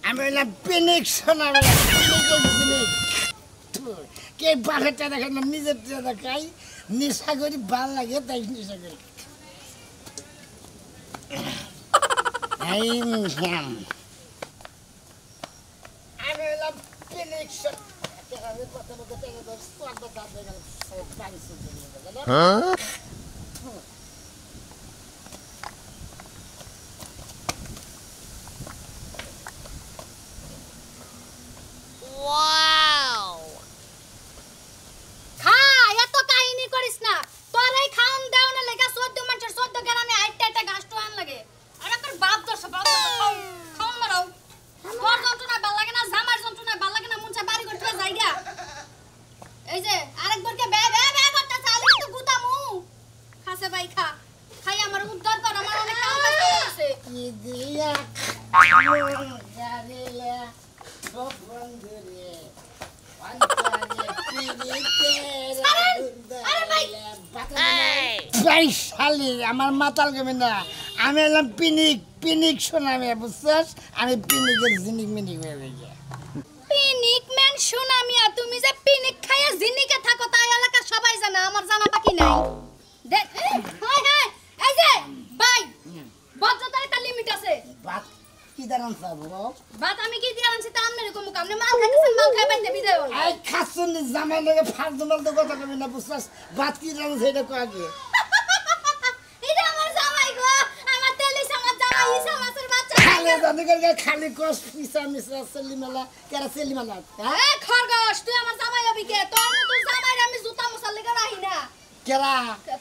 আমি হইলাম পিনিক সোনা কে বাঘেরটা দেখে না নিজের দেখাই নেশা করি ভাল লাগে তাই নেশা করি আমি হইলাম পিনিক আমার মাতাল গেমে না আমি এলাম পিনিক পিনিক সোনামি বুঝছস আমি পিনিকের জিনিক মিনিক হয়ে গেছি পিনিক ম্যান সোনামিয়া তুমি যে পিনিক খায়া জিনিকে থাকো তাই এলাকা সবাই জানে আমার জানা বাকি নাই দেখ হাই হাই এই যে ভাই বজ্রতার একটা লিমিট আছে বাত কি দাঁড়ান সাবো বাত আমি কি দিয়ে আনছি তা আমনে এরকম কামনে মাল খাইতেছেন মাল খাই বাইতে বিদায় হল এই খাসুন জামাই লাগে ফালতু মালতু কথা কবি না বুঝছস বাত কি দাঁড়ান সেটা কো আগে খালি কস পিসা মিসরা সেলিমালা কেরা সেলিমালা এ খরগোশ তুই আমার জামাই হবি কে তোর মত জামাই আমি জুতা মুছাল লাগা রাহি না কেরা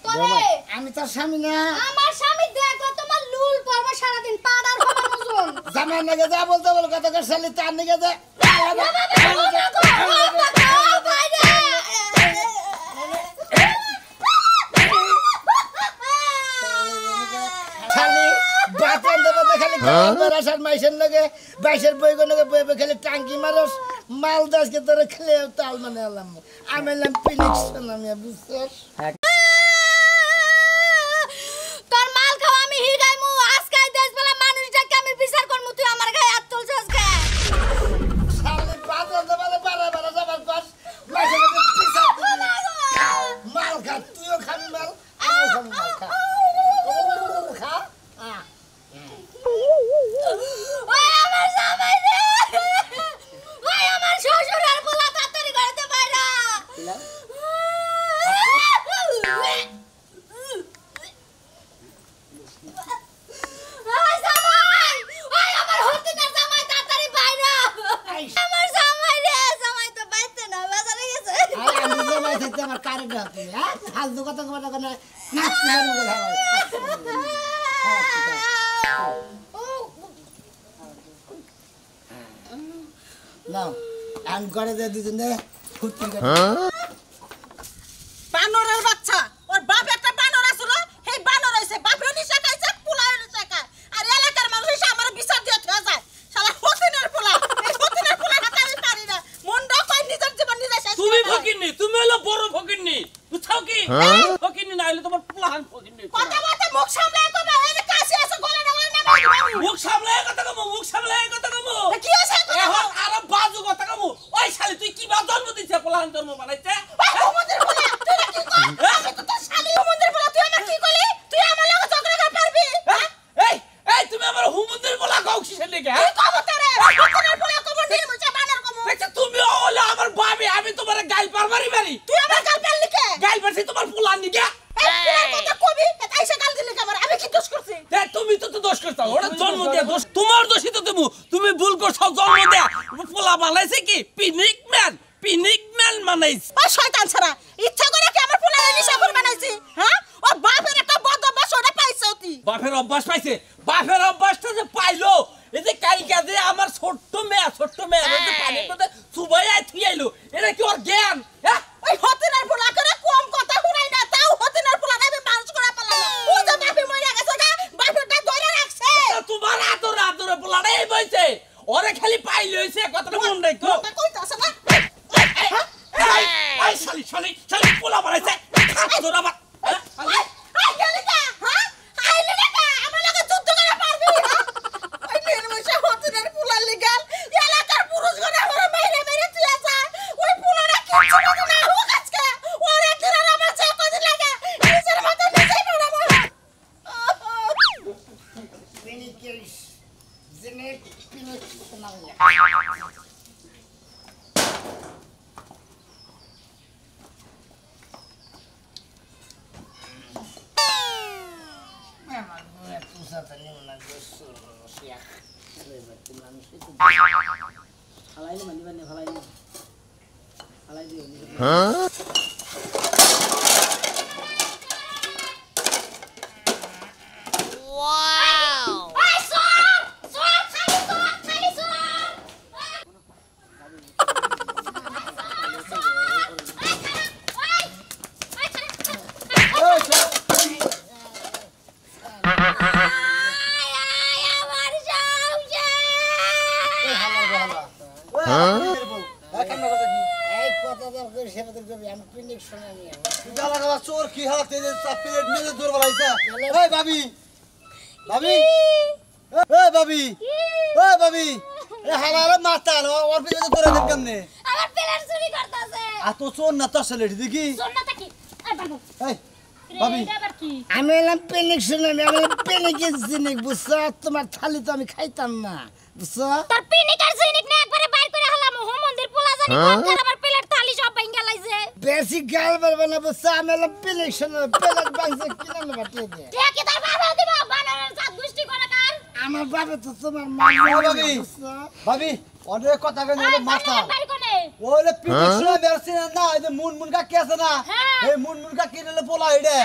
তোরে আমি তোর স্বামী না আমার স্বামী দেখো তোমার লুল পরব সারা দিন পাড়ার খবর বুঝুন জামাই লাগে যা বলতে বল কথা কর শালি তার নিকে যা মাইসের লগে বাইশের বই লগে বই খেলে টাঙ্কি মারস মাল দাসকে তোরা খেলে তাল মানে আলাম আমি এলাম পিনিক্স আমি বুঝছস তোর মাল খাও আমি হিগাইমু আজকাই দেশ বলা মানুষ যাকে আমি বিচার করমু তুই আমার গায়ে হাত তুলছস কে শালি পাগল দেবালে পারা পারা যাবার কস মাইসের লগে বিচার দিবি মাল খা তুইও খাবি মাল আমিও খাবি মাল খা খা ওই আমার জামাই রে ওই আমার শ্বশুর আর পোলা তাড়াতাড়ি ঘরেতে বাইরা ওই জামাই ওই আমার হতিনার জামাই তাড়াতাড়ি বাইরা আমার জামাই রে জামাই তো বাইতে না বাজারে গেছে আমি জামাই থাকতে আমার কারে ডাকে হ্যাঁ ফালতু কথা কথা না নাচতে পারবো না নাও আমি করে দে দুজনে ফুটি করে বানরের বাচ্চা ওর বাপ একটা বানর আছিল সেই বানর হইছে বাপরে নিশা খাইছে পোলা নিশা খায় আর এলাকার মানুষ এসে আমার বিচার দিয়ে থিয়া যায় শালা হতিনের পোলা এই হতিনের পোলা হাতে আমি পারি না মনটা কই নিজের জীবন নিজে শেষ তুমি ফকিন্নি তুমি হলো বড় ফকিন্নি বুঝছো কি ফকিন্নি না হলে তোমার পোলাহান ফকিন্নি কথা বলতে মুখ সামলায় কবে এই কাছে এসে গলা না মুখ সামলায় কথা কমু মুখ সামলায় কথা কমু কি আছে এখন আর বাজু কথা কমু ওই শালি তুই কি বা জন্ম দিছে পোলাহান জন্ম বানাইছে হুমুদের পোলা তুই কি কর আমি তো তোর শালি হুমুদের পোলা তুই আমার কি কইলি তুই আমার লগে ঝগড়া কর পারবি এই এই তুমি আমার হুমুদের পোলা কও কিসের লাগি তুই কব তোরে হুমুদের পোলা কব নির্মুচা বানর কব আচ্ছা তুমি হলো আমার ভাবি আমি তোমার গাল পারবারি মারি তুই আমার গাল পারলি কে গাল পারছি তোমার পোলাহান নিকে এই কথা কবি এসে গাল দিলি কেমন আমি কি দোষ করছি তুমি তো দোষ করছো ওটা জন্ম দেয়া দোষ তোমার দোষই তো তুমি ভুল করছো জন্ম দেয়া পোলা বানাইছে কি পিনিক ম্যান বানাইছে ও শয়তান ছাড়া ইচ্ছা করে কি আমার পোলা নিশা করে বানাইছি হ্যাঁ ও বাপের একটা বদ অভ্যাস ওটা পাইছো তুই বাপের অভ্যাস পাইছে বাপের অভ্যাসটা যে পাইলো এই যে কালকে যে আমার ছোট্ট মেয়ে যে পানির মধ্যে চুবাইয়া থুই আইলো এটা কি ওর জ্ঞান হ্যাঁ ওই হতিনের পোলা করে কম কথা শুনাই না তাও হতিন তোরা আবার আই গেলি না হ্যাঁ আইলি না আমার লাগে যুদ্ধ করে পারবি ওই নির্মশা হতনের পোলা লিগাল এলাকার পুরুষ গনে আমার মেরে মেরে তুই যায় ওই পোলাটা কিচ্ছু বলে না হোক আজকে ওর একদিন আর আমার চেয়ে কদিন লাগে নিজের মাথা নিজেই পড়াবো পিনিকের জেনে পিনিক শোনাবো ওই সর সর খালি সর এই কথা দর করে সেবাদের করবি আমি পিনিক শোনানি চোর কি হাত প্লেট মেরে দূর বলাইছে এই ভাবি ভাবি এই ভাবি এই ভাবি এ হালারে মাতাল ওর পিছনে ধরে দেন কেমনে আমার প্লেট চুরি করতেছে আ তো চোর না তো আসলে দেখি সোনাটা কি এই বাবু এই ভাবি এটা আবার কি আমি এলাম পিনিক শোনানি আমি পিনিকের জিনিস বুঝছো তোমার থালি তো আমি খাইতাম না বুঝছো তোর পিনিক আর জিনিক না একবারে বাইর করে হলাম হোম মন্দির পোলা জানি কোন করে আমার প্লেট থালি সব ভাঙা লাইছে বেশি গাল বারবে না বুঝছো আমি এলাম পিনিক শোনানি প্লেট বাংছে কিনা না বাটিয়ে দে দেখি তোর বাবা দিবা বানারের জাত গোষ্ঠী করে কার আমার বাবা তো তোমার মা ভাবি ভাবি অনেক কথা কেন হলো মাথা বাড়ি কোনে ওলে পিটি শুনে বেরছে না এই যে মুন কা কি আছে না হ্যাঁ। এই মুন কা কি রে পোলা হইডে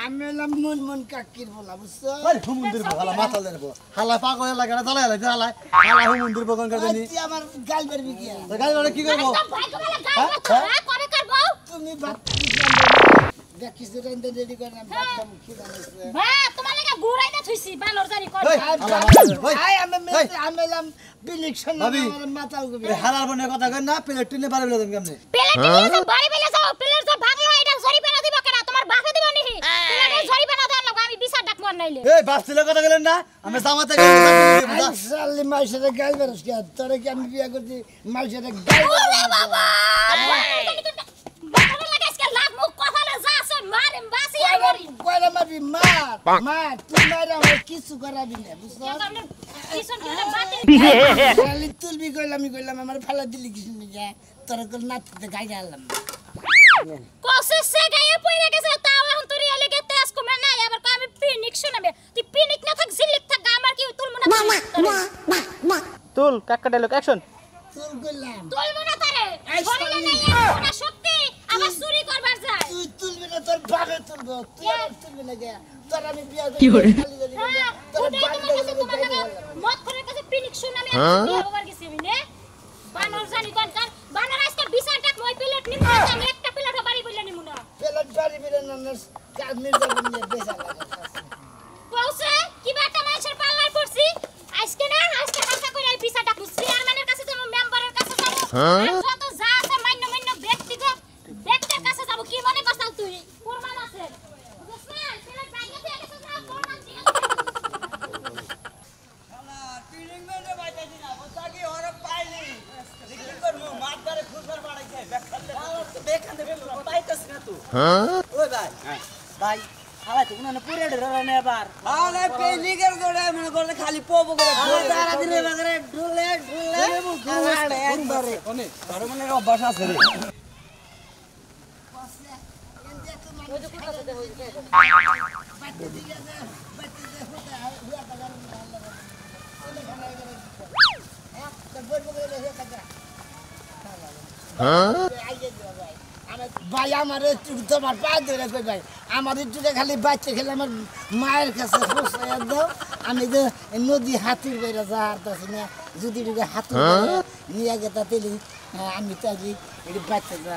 আমি এলাম মন কাকির বলা বুঝছো আরে হুমুন্দির হালা মাথা দেব হালা পাগল লাগা না চালা হালা হালা হুমুন্দির বগন করে দেনি তুই আমার গাল বারবি কি তো গাল মানে কি করব ভাই তোমার গাল বাচ্চা করে করব তুমি ভাত দেখিস রেন্দে রেডি করে না ভাত খাম কি বানাইছে হ্যাঁ তোমার লাগা গুড়াই না থুইছি বানর জারি কর এই হালা মাথা দে ওই আই আমি এলাম পিনিক শোনানি ভাবি। আমার মাথাল গুবি হালার বনে কথা কই না প্লেট টিনে পারে বলে দেন কেমনে প্লেট নিয়ে যাও বাড়ি বেলা যাও প্লেট যা ভাগলো এটা জরি পেনা দিব কেন তোমার বাপে দিব নি প্লেট জরি পেনা দেন না আমি বিচার ডাক মার নাইলে এই বাসছিলে কথা গেলেন না আমি জামাতে গেলাম সালি মাইসের গাল বারস কি তোরে কি আমি বিয়া করছি মাইসের গাল ওরে বাবা বাবা লাগা আজকে লাভ মুখ কপালে যা আছে মারিম বাসি আমরি কয়লা মারবি মার তুই মারা আমার কিছু করাবি না বুঝছো কিশোর কিটা বাতে খালি তুলবি কইলাম আমার ফালা দিলি কিছু নিয়ে তোরা তোর নাতিতে গাই গেলাম কোসে সে গায়ে পড়ে গেছে তাও এখন তুই এলে গে তেজ কমে না এবার কো আমি পিনিক শোনাবে তুই পিনিক না থাক জিলিক থাক আমার কি তুলমু না তুল কাকা ডায়লগ অ্যাকশন তুল কইলাম তুলমু না তারে শরীরে নাই এত শক্তি আবার চুরি করবার যায় তুই তুলবি না তোর বাপে তুলবো তুই আমার তুলবি না গে তোর আমি বিয়া কি করে? হ্যাঁ তোর ওটাই বাড়ি তোমার কাছে তোমার গাই লাগা মত করে কাছে পিনিক শোনাবে বিয়ে হবার গেছি আমি নে বানর জানি কোন কার বানর আজকে বিচার ডাক মই প্লেট নিমু না আমি একটা প্লেট বাড়ি বইলা নিমু না পেলার বাড়ি বিরে না কাজ মির্জা নিয়ে বেচা লাগে কওছে কি বাটা মাইছের পাল্লার পড়ছি আজকে না আজকে হাসা কইরা এই বিচার ডাক চেয়ারম্যানের কাছে যাব মেম্বারের কাছে যাব আর যত যা আছে মান্য ব্যক্তিগত ব্যক্তির কাছে যাব কি মনে করছাল তুই প্রমাণ আছে বুঝছ না প্লেট ভাঙা দিয়ে গেছে না প্রমাণ ঠিক আছে ওই ভাই ভাই হালাই তো কোন পুরে ডরে না এবার আরে পেলিগের গোড়ে মনে করে খালি পোপো করে তারা দিলে বাগরে ঢুলে একবারে কোনে তার মনে অভ্যাস আছে রে ভাই আমার তোমার পা ধরে কই ভাই আমার একটু খালি বাচ্চা খেলে আমার মায়ের কাছে ফসাইয়া দাও আমি যে নদী হাতির বেড়া যা হারতাছি না যদি একটু হাতি নিয়ে গেতা তেলি আমি তাই একটু বাচ্চা যা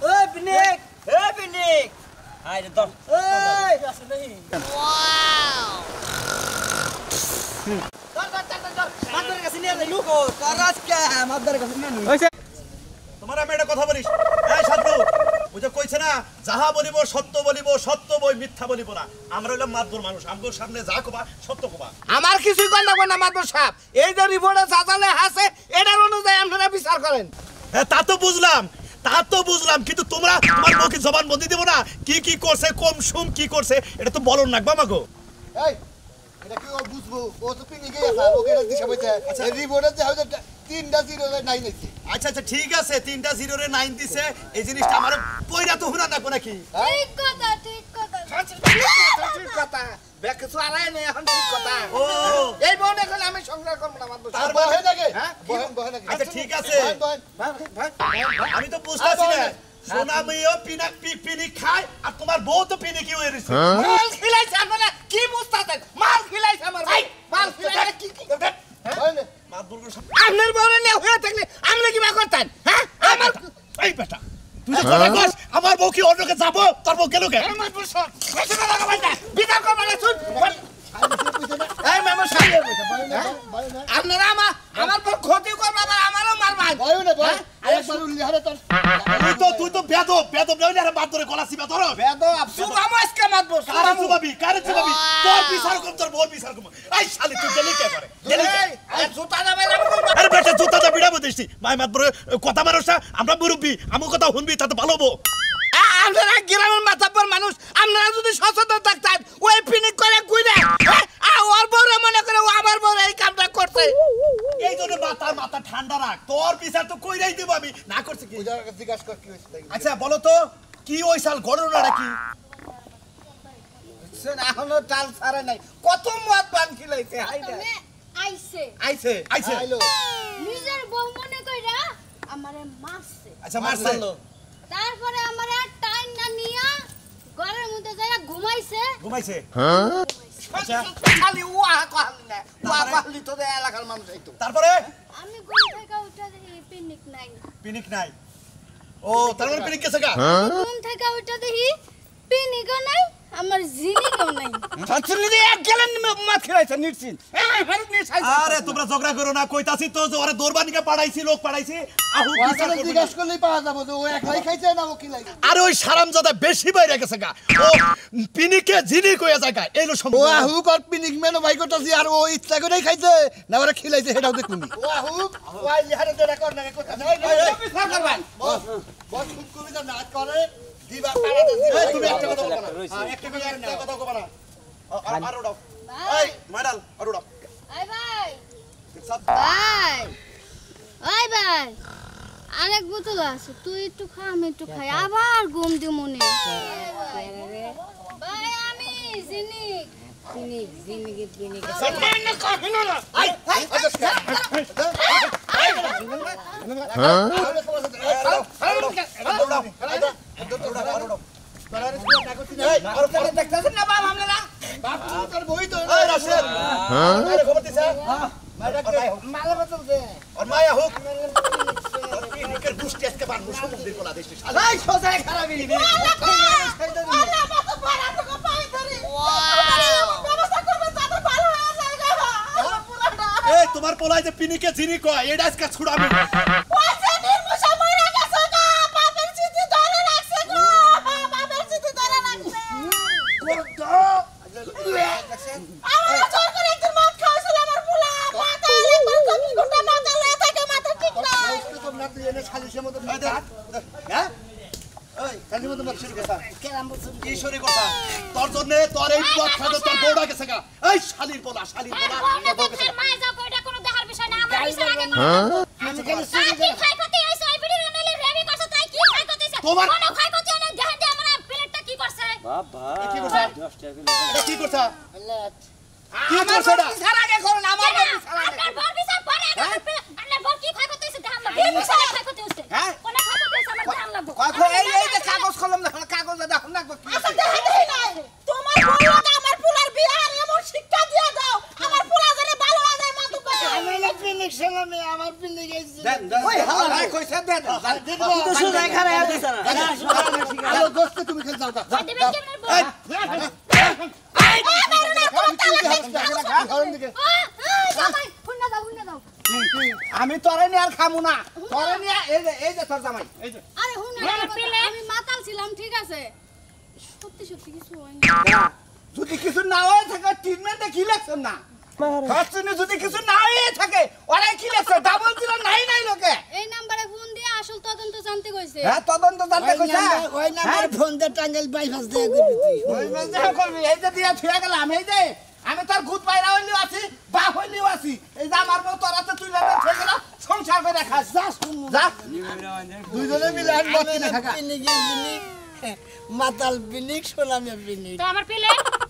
ওই পিনিক আইরে ধর মাদার কাছে নিয়ে যাই লুকো তোর আজকে মাদার কাছে নিয়ে তোমার আমি একটা কথা বলিস এই সাধু বুঝে কইছে না যাহা বলিব সত্য বই মিথ্যা বলিব না আমরা হইলাম মাতবর মানুষ আমগোর সামনে যা কবা সত্য কবা আমার কিছুই কর লাগবে না মাদবর সাহেব এই যে রিপোর্টে চাচালে আছে এটার অনুযায়ী আপনারা বিচার করেন হ্যাঁ তা তো বুঝলাম কিন্তু তোমরা তোমার মুখে জবান বন্দি দেব না কি করছে কম সুম কি করছে এটা তো বলন না মাগো এই এটা কি ও বুঝবো ও তো পিনিকে আছে ওকে এটা দিশা বইতে আচ্ছা রিপোর্টে যে হয়তো 3টা 0 9 নিছে আচ্ছা ঠিক আছে 3টা 0 রে 9 দিছে এই জিনিসটা আমার কইরা তো হুনা না কোনা কি ঠিক কথা ঠিক কথা ব্যাক কিছু আড়াই নেই এখন ঠিক কথা ও এই বোন এখন আমি সংসার করব না মাদবর তার সাহেব বহে লাগে হ্যাঁ বহেন নাকি আচ্ছা ঠিক আছে ভাই আমি তো বুঝতাছি না সোনা মেয়েও পিনি খায় আর তোমার বউ তো পিনি কি হয়ে রইছে মাল খিলাইছে আপনারা কি বুঝতাছেন মাল খিলাইছে আমার ভাই মাল খিলাইছে কি বহেন মাতবুরগো আপনার বউরে নিয়ে হয়ে থাকলে আপনি কি বা করতেন হ্যাঁ আমার এই বেটা তুই তো কথা কস আমার বউ কি অন্যকে যাবো তোর বউ গেল কে মাদবর সাহেব কত টাকা লাগাবেন না বিচার করবেন না শুন এই মামা সাহেব আপনারা আমার পর ক্ষতি করবেন আবার আমারও মারবেন বহেন বহেন আরেকবার উল্লি হারে তোর তুই তো বেদব নইলে আর বাদ ধরে গলা সিবা ধর বেদব সুবাম আজকে মাদবর কারে চুবাবি তোর বিচার কর তোর বউর বিচার কর এই শালি তুই গেলি কে করে গেলি কে? এই জুতা দাবে না আরে বেটা জুতা দা বিড়াবো দিছি মাই মাতবর কথা মানুষ না আমরা মুরব্বি আমু কথা শুনবি তা তো ভালো হবো আপনারা গ্রামের মাথাপর মানুষ আপনারা যদি সচেতন থাকতেন ওই পিনিক করে কইরা ওর বউরে মনে করে ও আমার বউরে এই কামটা করছে এই জন্য মাথা ঠান্ডা রাখ তোর বিচার তো কইরাই দেব আমি না করছে কি ওই জায়গা জিজ্ঞাসা কর কি হইছে আচ্ছা বলো তো কি ওই সাল ঘটনাটা কি শুন এখনো টাল ছাড়ে নাই কত মদ পান খিলাইছে হাইডা তুমি আইছে আইছে আইছে আইলো নিজের বউ মনে কইরা আমারে মারছে আচ্ছা মারছে তারপরে আমারে টাইম না নিয়া ঘরের মধ্যে যাইয়া ঘুমাইছে আচ্ছা খালি ওয়া কহালি না ওয়া কহালি তো এলাকার মানুষ আইতো তারপরে আমি ঘুম থেকে উঠে দেখি পিনিক নাই পিনিক নাই ও তারপরে পিনিক গেছে গা ঘুম থেকে উঠে দেখি পিনিকও নাই আমার জিনিকও নাই ছাত্রী দিয়ে এক গেলেন মদ খিলাইছে নিশ্চিন এই ফেরত নিয়ে ছাইছে আরে তোমরা ঝগড়া করো না কইতাছি তো যে ওরে দরবানিকে পাঠাইছি লোক পাঠাইছি আহু বিচার ওখানে করবি জিজ্ঞাসা করলেই পাওয়া যাবে যে ও একলাই খাইছে না ও কি লাগে আরে ওই সারামজাদা বেশি বাইরে গেছে গা ও পিনিকে জিনি কইয়া যায় গা এইলো ও সম্ভব আহু কর পিনিক মেনো ভাই করতেছি আর ও ইচ্ছা করেই খাইছে না ওরা খিলাইছে সেটাও দেখুন ও আহু ওই লিহারে ধরে কর না কথা বিচার করবেন বস বস খুব কবি না নাচ করে দিবা পাড়াতে দিবা এই তুমি একটা কথা বলবা না একটা কথা কইবা না আর ওড়াও এই মাইডাল আর ওড়াও আই ভাই ভাই ওই ভাই আরেক বোতল আছে তুই একটু খা আমি একটু খাই আবার ঘুম দিও মনে ভাই আমি জিনিক সামনে কহিনো না আই দেখতেছেন না বাপ আপনারা বাপ তোর বই তো এই রাশেদ আরে খবর দিছে মালা বোতল দে আর মায়া হোক পিনিকের দুষ্টি আজকে বানবো সমুদ্রের কোলা দেশে এই সোজায় খারাপ ইনি আল্লাহ মত পারা তো পাই ধরে ব্যবস্থা করবে তাতে ভালো হয়ে যায় গা আমার পুরাটা এই তোমার পোলাই যে পিনিকে জিনি কয় এটা আজকে ছুড়ামি ওইসে নির্মুষা মরে গেছে গা বাপের চিঠি ধরে রাখছে গো বাপের চিঠি ধরে রাখছে আমার জোর করে একদিন মদ খাওয়াছিল আমার পুলা মাথা একবার 24 ঘন্টা মাথা লয়ে থাকে মাথা ঠিক নাই তো না তুই এনে খালিশের মতো হ্যাঁ ওই খালির মতো মাছ শুরু করতা কি শরী কথা তোর জন্য তোর এই পথ খাতে তোর বউটা গেছে গা এই শালির পোলা তোর বউ গেছে গা। মাই যাও কইটা কোনো দেখার বিষয় না আমার বিষয় আগে কি খাই করতে আইছো এই ভিডিও নালে রেডি করছ তাই কি খাই করতেছে তোমার- কোন খাই করতে না দেখেন যে আমার প্লেটটা কি করছে কি করছা এটা কি করছা কি আমার করছ এটা বিচার আগে করুন আমার বিচার আগে আপনার বর বিচার পরে আপনার বর কি খাই করতেছে দেখেন না বিয়ে বিচার খাই করতেছে হ্যাঁ? কোন খাই করতেছে আমার জান লাগবে কথা এই যে কাগজ কলম দেখো কাগজ দেখো না কি আচ্ছা দেখাই নাই তোমার বউকে আমার পুলার বিয়ে আর এমন শিক্ষা দিয়ে দাও আমার পুলা জানে ভালো হয়ে যায় মাদু পায় আমি পিনিক সালামে আমার পিনিক এসে দেন ওই হালা কইছে দেন তুই তো সোজায় খারাপ দিছ না আলো দোস্ত তুমি খেল যাও দেবেন কেমন বল আমি তোরে নিয়ে আর খামু না তোরে নিয়ে এই যে তোর জামাই এই যে আরে হুন আমি মাতাল ছিলাম ঠিক আছে সত্যি সত্যি কিছু হয়নি যদি কিছু না হয়ে থাকে ট্রিটমেন্টে কি লাগছেন না হাসুনি যদি কিছু না হয়ে থাকে ওরে কি লাগছে ডাবল জিরো নাই লোকে এই নম্বরে ফোন দিয়ে আসল তদন্ত জানতে কইছে হ্যাঁ তদন্ত জানতে কইছে ওই নাম্বার ফোন দে টাঙ্গাইল বাইপাস দিয়ে করবি তুই ওই মধ্যে করবি এই যে দিয়া থুয়া গেলাম এই যে আমি তোর ভূত বাইরা হইলিও আছি বা হইলিও আছি এই যে আমার বউ তোর হাতে তুই লাগে থুয়া গেল সংসার করে খাস যা শুন যা দুইজনে মিলে আর মদ কিনে খাকা পিনিক মাতাল পিনিক সোনামে পিনিক তো আমার পেলে